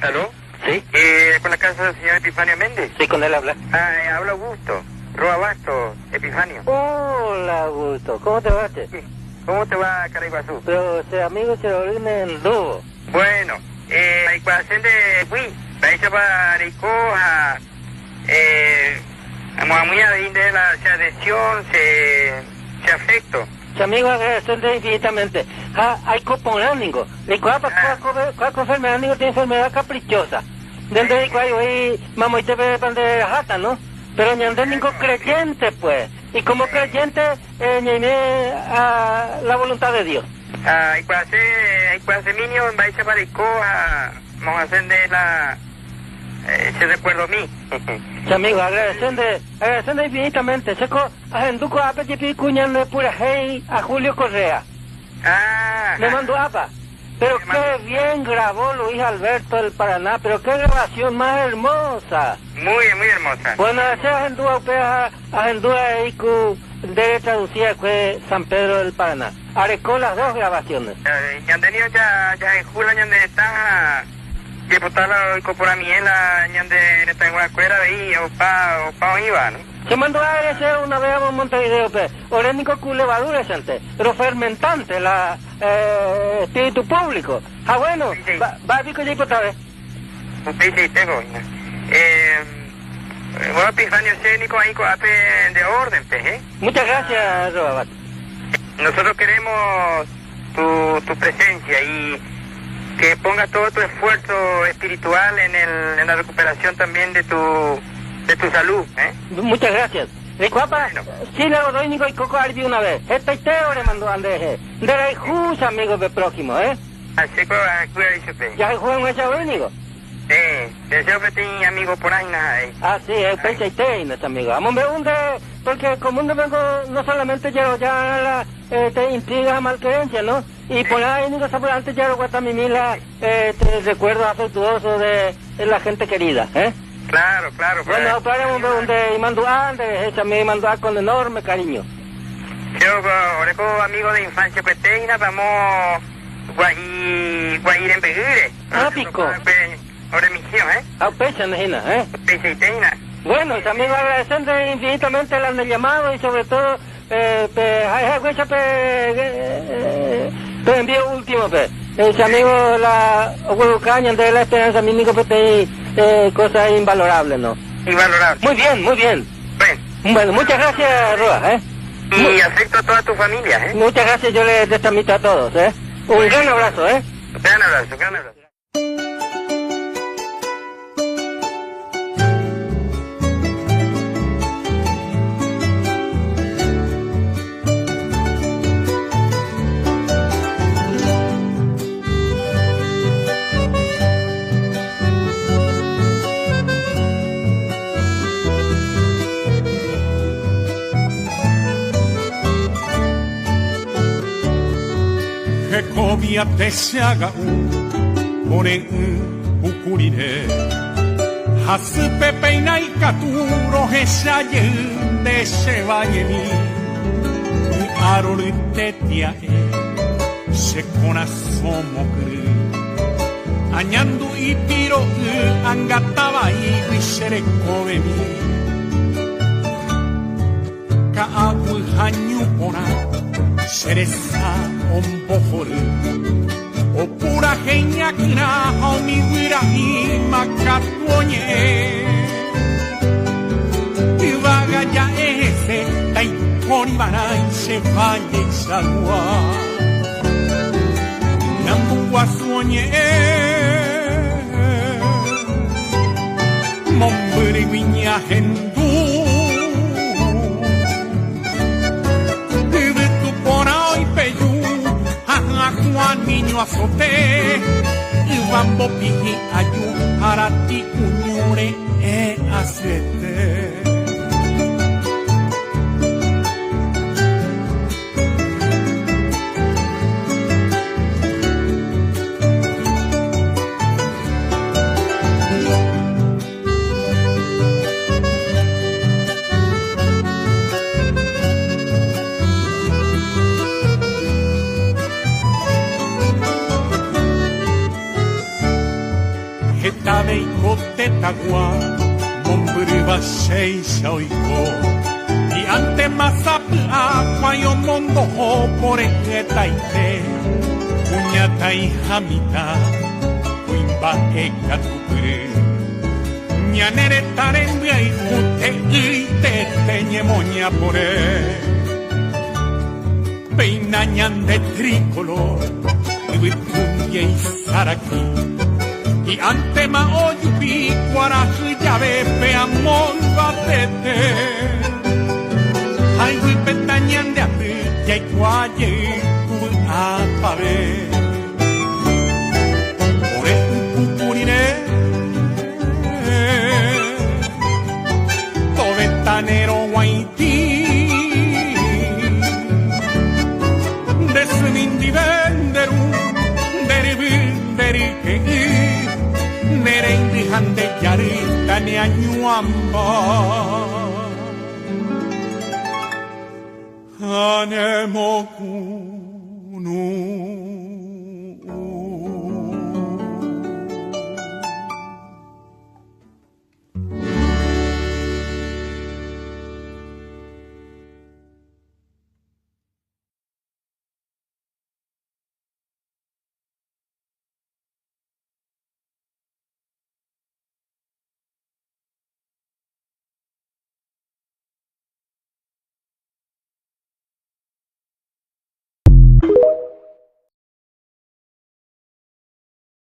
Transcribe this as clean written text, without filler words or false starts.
¿Aló? ¿Sí? ¿Con la casa del señor Epifanio Méndez? Sí, con él habla. Habla Augusto. Roa Basto, Epifanio. Hola, Augusto. ¿Cómo te va? Sí. ¿Cómo te va, Caraiguazú? Pero ese amigo se orina en Lugo. Bueno, la ecuación de Wii, vais a Baricoja, muy de la adhesión, se afecto. Ese amigo agradecente infinitamente. Hay coponánico. Le cuapa, cuál enfermedad tiene enfermedad caprichosa. Dentro de cuál hoy mamá y te ve de jata, ¿no? Pero ñandé ningún creyente, pues. Y como creyente, ñaimé a la voluntad de Dios. Y cuando niño vais a Baricoja, vamos a hacer de la... se recuerdo a mí. Sí, amigo, agradecende infinitamente. Seco, ajenduco apa y cuñan de pura hey a Julio Correa. Le mandó apa. Pero qué bien grabó Luis Alberto del Paraná, pero qué grabación más hermosa. Muy hermosa. Bueno, ese agendúa iku debe traducir fue San Pedro del Paraná. Arecó las dos grabaciones. Ya han tenido ya en julio donde está que botar la incorporamiela donde está en una cuera ahí o pa iba, ¿no? Se mandó a ese una vez a Montevideo, pues. Orénico con levadura, gente. Pero fermentante, la espíritu público. Bueno, sí. va a pico ya otra vez. Sí, tengo. Bueno, Epifanio escénico ahí con de orden, pues, Muchas gracias, Robabat. Nosotros queremos tu presencia y que pongas todo tu esfuerzo espiritual en la recuperación también de tu salud, Muchas gracias. Recuapa, sí le doy ni coco albi una vez. Este le mandó andeje. De la justa, amigos del próximo, Así que ya juegan ese único. deseo que tenga amigos por ahí, nada. Ah, sí, es pecha y nuestro amigo. Vamos a ver un porque como no vengo, no solamente llevo ya te intriga malquerencia, ¿no? Y por ahí, nunca por antes ya lo guatamimila, te recuerdo afectuoso de la gente querida, Claro. Bueno, paramos donde y mandó antes, esa me mandó con enorme cariño. Yo, ahora como amigo de infancia peteña, vamos guayir en Begire. Pico. Ahora misión, Pecha, Nejina, Pecha y teina. Bueno, también agradecerte infinitamente el llamado y sobre todo, envío último, ese amigo, la Huevucaña, de la esperanza, mi amigo, cosas invalorables, ¿no? Invalorable. Muy bien. Bueno, muchas gracias, Roa, Y acepto a toda tu familia, Muchas gracias, yo les transmito a todos, Un gran abrazo, Gran abrazo. Cobia te se haga pone ukurire hasu pepe inai katuro hesayen de se vayeni aroru tetia se conasomo kru añandu ipiro angataba y visere kobemi ka abu hanyu pona seresa ombohoru o pura genia kina homi wira hi makatuonye iwaga ya ese tai koni barai se valle salwa nambu wasuonye momburi viña hendu Juan niño azote y bambo piji ayu harati uñure acete. eta beiko tetagua, monburu seisha oiko. Y ante mazapua, guayo mondo ho por eta ite, uñata y jamita, uimba eka tupuru. Ñanere tarembia y jute y te teñe moña por él. Peinañan de tricolor, y y saraki. Y ante maoyupi, guaraji llave, peamón batete. Ay, y petañan de abril, y hay guaye, a pave. Por el pupurine, tobetanero guaití. Desmindi venderu, deribinderike, nereindi hande yarita ni anyuamba. Anemoku nu.